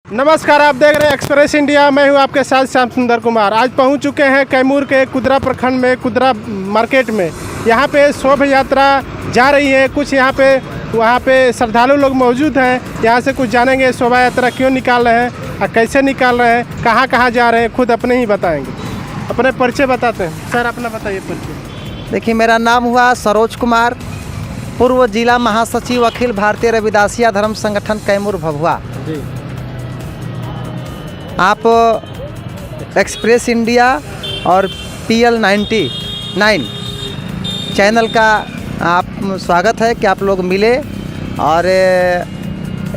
नमस्कार, आप देख रहे हैं एक्सप्रेस इंडिया। मैं हूं आपके साथ श्याम सुंदर कुमार। आज पहुंच चुके हैं कैमूर के कुदरा प्रखंड में कुदरा मार्केट में। यहां पे शोभा यात्रा जा रही है। कुछ वहां पे श्रद्धालु लोग मौजूद हैं। यहां से कुछ जानेंगे शोभा यात्रा क्यों निकाल रहे हैं और कैसे निकाल रहे हैं, कहां जा रहे हैं, खुद अपने ही बताएंगे। अपने परिचय बताते हैं। सर अपना बताइए परिचय। देखिए, मेरा नाम हुआ सरोज कुमार, पूर्व जिला महासचिव अखिल भारतीय रविदासिया धर्म संगठन कैमूर भभुआ। जी, आप एक्सप्रेस इंडिया और PL 99 चैनल का आप स्वागत है कि आप लोग मिले और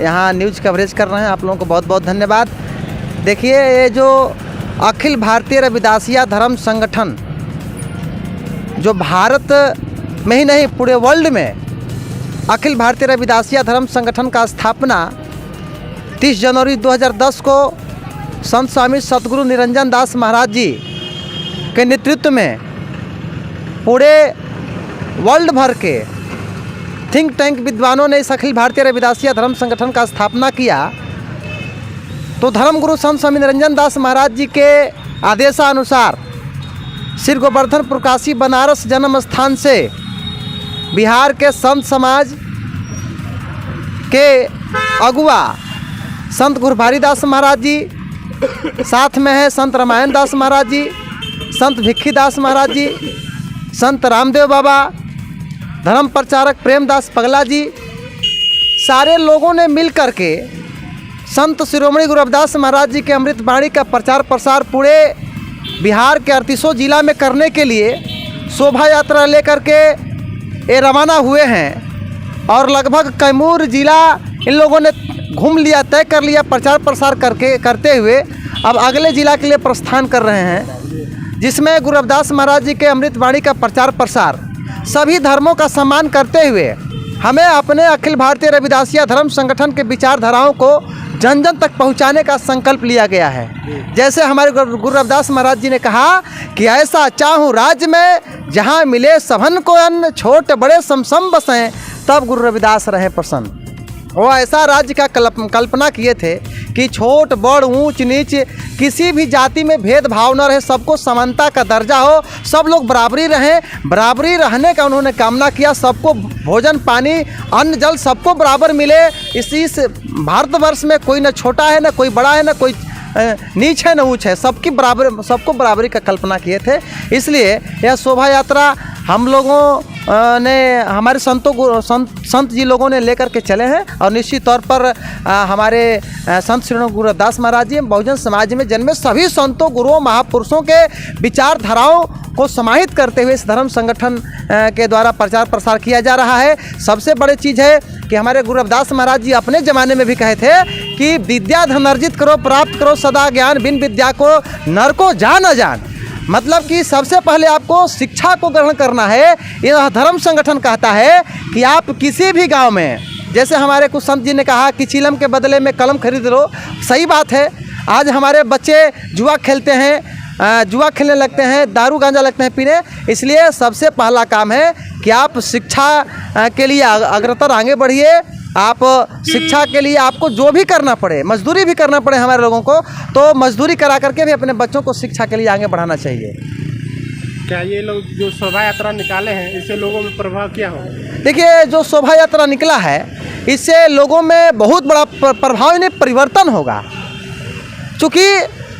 यहाँ न्यूज़ कवरेज कर रहे हैं। आप लोगों को बहुत बहुत धन्यवाद। देखिए, ये जो अखिल भारतीय रविदासिया धर्म संगठन जो भारत में ही नहीं पूरे वर्ल्ड में अखिल भारतीय रविदासिया धर्म संगठन का स्थापना 30 जनवरी 2010 को संत स्वामी सतगुरु निरंजन दास महाराज जी के नेतृत्व में पूरे वर्ल्ड भर के थिंक टैंक विद्वानों ने इस अखिल भारतीय रविदासिया धर्म संगठन का स्थापना किया। तो धर्मगुरु संत स्वामी निरंजन दास महाराज जी के आदेशानुसार श्री गोवर्धनपुर काशी बनारस जन्म स्थान से बिहार के संत समाज के अगुआ संत गुरभारी दास महाराज जी, साथ में है संत रामायण दास महाराज जी, संत भिक्खी दास महाराज जी, संत रामदेव बाबा, धर्म प्रचारक प्रेमदास पगला जी, सारे लोगों ने मिल कर के संत शिरोमणि गुरु रविदास महाराज जी के अमृत वाणी का प्रचार प्रसार पूरे बिहार के 38 जिला में करने के लिए शोभा यात्रा लेकर के ये रवाना हुए हैं। और लगभग कैमूर जिला इन लोगों ने घूम लिया, तय कर लिया, प्रचार प्रसार करते हुए अब अगले ज़िला के लिए प्रस्थान कर रहे हैं, जिसमें गुरु रविदास महाराज जी के अमृत वाणी का प्रचार प्रसार सभी धर्मों का सम्मान करते हुए हमें अपने अखिल भारतीय रविदासिया धर्म संगठन के विचारधाराओं को जन जन तक पहुंचाने का संकल्प लिया गया है। जैसे हमारे गुरु रविदास महाराज जी ने कहा कि ऐसा चाहूँ राज्य में जहाँ मिले सबन को अन्न, छोट बड़े समसम बसें, तब गुरु रविदास रहे प्रसन्न। वो ऐसा राज्य का कल्पना किए थे कि छोट बड़ ऊंच नीच किसी भी जाति में भेदभाव न रहे, सबको समानता का दर्जा हो, सब लोग बराबरी रहें। बराबरी रहने का उन्होंने कामना किया। सबको भोजन पानी अन्न जल सबको बराबर मिले। इस भारतवर्ष में कोई न छोटा है, न कोई बड़ा है, न कोई नीच है न ऊंच है, सबको बराबरी का कल्पना किए थे। इसलिए यह शोभा यात्रा हम लोगों ने हमारे संत जी लोगों ने लेकर के चले हैं। और निश्चित तौर पर हमारे संत श्री गुरु रविदास महाराज जी बहुजन समाज में जन्मे सभी संतों गुरुओं महापुरुषों के विचारधाराओं को समाहित करते हुए इस धर्म संगठन के द्वारा प्रचार प्रसार किया जा रहा है। सबसे बड़ी चीज़ है कि हमारे गुरु रविदास महाराज जी अपने ज़माने में भी कहे थे कि विद्या धन अर्जित करो, प्राप्त करो सदा ज्ञान, बिन विद्या को नर को जान अजान। मतलब कि सबसे पहले आपको शिक्षा को ग्रहण करना है। यह धर्म संगठन कहता है कि आप किसी भी गांव में, जैसे हमारे कुछ संत जी ने कहा कि चिलम के बदले में कलम खरीद लो, सही बात है। आज हमारे बच्चे जुआ खेलते हैं, जुआ खेलने लगते हैं, दारू गांजा लगते हैं पीने। इसलिए सबसे पहला काम है कि आप शिक्षा के लिए अग्रतर आगे बढ़िए। आप शिक्षा के लिए आपको जो भी करना पड़े, मजदूरी भी करना पड़े हमारे लोगों को, तो मजदूरी करा करके भी अपने बच्चों को शिक्षा के लिए आगे बढ़ाना चाहिए। क्या ये लोग जो शोभा यात्रा निकाले हैं इससे लोगों में प्रभाव क्या होगा? देखिए, जो शोभा यात्रा निकला है इससे लोगों में बहुत बड़ा प्रभाव नहीं परिवर्तन होगा। चूँकि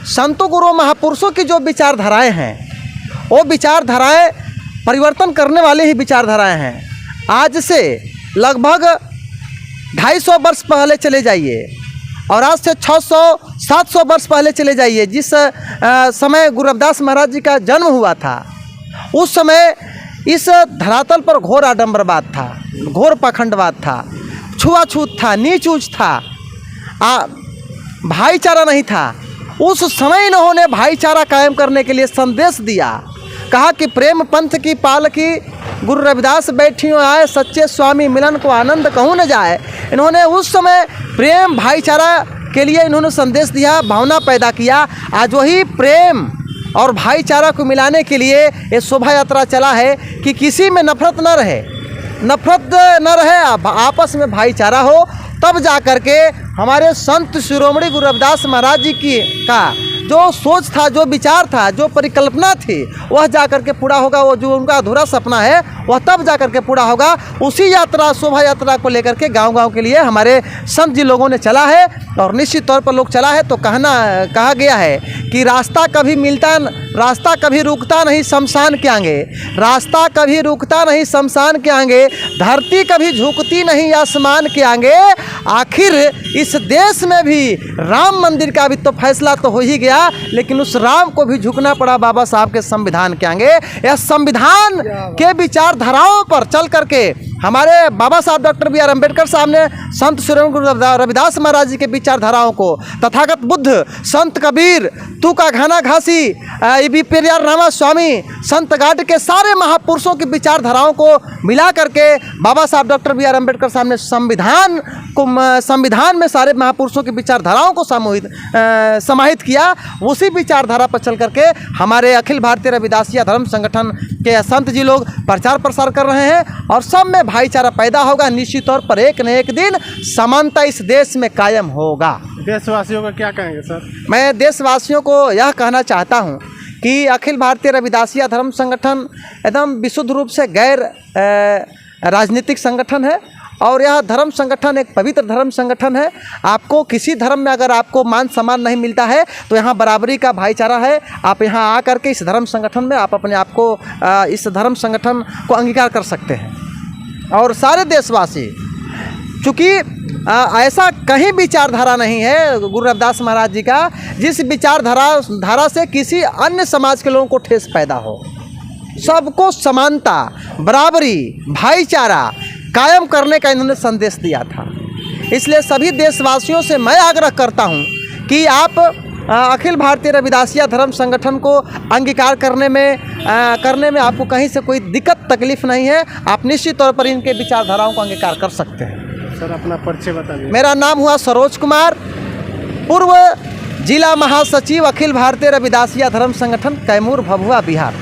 संतों गुरुओं महापुरुषों की जो विचारधाराएँ हैं वो विचारधाराएँ परिवर्तन करने वाली ही विचारधाराएँ हैं। आज से लगभग 250 वर्ष पहले चले जाइए और आज से 600-700 वर्ष पहले चले जाइए, जिस समय गुरु रविदास महाराज जी का जन्म हुआ था, उस समय इस धरातल पर घोर आडंबरवाद था, घोर पाखंडवाद था, छुआछूत था, नीच ऊंच था, भाईचारा नहीं था। उस समय इन्होंने भाईचारा कायम करने के लिए संदेश दिया। कहा कि प्रेम पंथ की पालकी गुरु रविदास बैठियों आए, सच्चे स्वामी मिलन को आनंद कहूँ न जाए। इन्होंने उस समय प्रेम भाईचारा के लिए इन्होंने संदेश दिया, भावना पैदा किया। आज वही प्रेम और भाईचारा को मिलाने के लिए ये शोभा यात्रा चला है कि किसी में नफरत न रहे, आपस में भाईचारा हो, तब जा कर के हमारे संत शिरोमणि गुरु रविदास महाराज जी की का जो सोच था, जो विचार था, जो परिकल्पना थी, वह जा कर के पूरा होगा। वो जो उनका अधूरा सपना है वह तब जा कर के पूरा होगा। उसी यात्रा, शोभा यात्रा को लेकर के गांव-गांव के लिए हमारे संत जी लोगों ने चला है और निश्चित तौर पर लोग चला है। तो कहा गया है कि रास्ता कभी रुकता नहीं शमशान के आगे, रास्ता कभी रुकता नहीं शमशान के आगे, धरती कभी झुकती नहीं आसमान के आगे। आखिर इस देश में भी राम मंदिर का भी तो फैसला तो हो ही गया, लेकिन उस राम को भी झुकना पड़ा बाबा साहब के संविधान के आगे। यह संविधान के विचारधाराओं पर चल करके हमारे बाबा साहब डॉक्टर बी आर अम्बेडकर साहब ने संत शिरोमणि गुरु रविदास महाराज जी के विचारधाराओं को, तथागत बुद्ध, संत कबीर, तू का घाना घासी, ई पेरियार रामा स्वामी, संत गाड के सारे महापुरुषों की विचारधाराओं को मिला करके बाबा साहब डॉक्टर बी आर अम्बेडकर साहब ने संविधान में सारे महापुरुषों की विचारधाराओं को समाहित किया। उसी विचारधारा पर चल करके हमारे अखिल भारतीय रविदासिया धर्म संगठन के संत जी लोग प्रचार प्रसार कर रहे हैं और सब में भाईचारा पैदा होगा। निश्चित तौर पर एक न एक दिन समानता इस देश में कायम होगा। देशवासियों को क्या कहेंगे सर? मैं देशवासियों को यह कहना चाहता हूँ कि अखिल भारतीय रविदासिया धर्म संगठन एकदम विशुद्ध रूप से गैर राजनीतिक संगठन है और यह धर्म संगठन एक पवित्र धर्म संगठन है। आपको किसी धर्म में अगर आपको मान सम्मान नहीं मिलता है तो यहाँ बराबरी का भाईचारा है। आप यहाँ आकर के इस धर्म संगठन में आप अपने आप को इस धर्म संगठन को अंगीकार कर सकते हैं। और सारे देशवासी, चूँकि ऐसा कहीं विचारधारा नहीं है गुरु रविदास महाराज जी का जिस विचारधारा से किसी अन्य समाज के लोगों को ठेस पैदा हो। सबको समानता, बराबरी, भाईचारा कायम करने का इन्होंने संदेश दिया था। इसलिए सभी देशवासियों से मैं आग्रह करता हूं कि आप अखिल भारतीय रविदासिया धर्म संगठन को अंगीकार करने में आपको कहीं से कोई दिक्कत तकलीफ नहीं है। आप निश्चित तौर पर इनके विचारधाराओं को अंगीकार कर सकते हैं। सर अपना परिचय बताइए। मेरा नाम हुआ सरोज कुमार, पूर्व जिला महासचिव अखिल भारतीय रविदासिया धर्म संगठन कैमूर भभुआ बिहार।